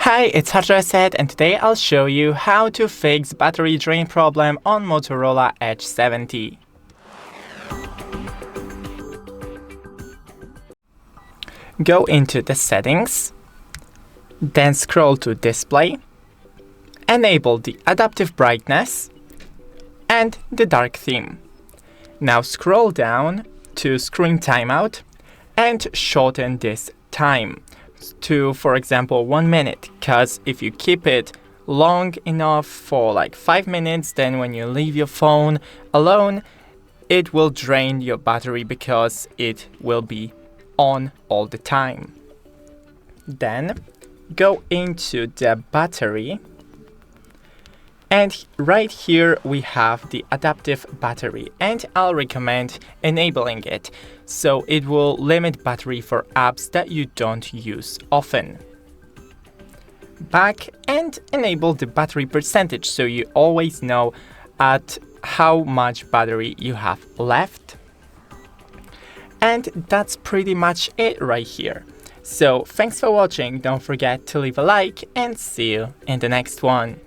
Hi, it's HardReset, and today I'll show you how to fix battery drain problem on Motorola Edge 70. Go into the settings, then scroll to display, enable the adaptive brightness and the dark theme. Now scroll down to screen timeout and shorten this time to, for example, 1 minute, because if you keep it long enough for like 5 minutes, then when you leave your phone alone, it will drain your battery because it will be on all the time. Then go into the battery, and right here we have the adaptive battery, and I'll recommend enabling it so it will limit battery for apps that you don't use often. Back and enable the battery percentage so you always know at how much battery you have left. And that's pretty much it right here. So thanks for watching, don't forget to leave a like and see you in the next one.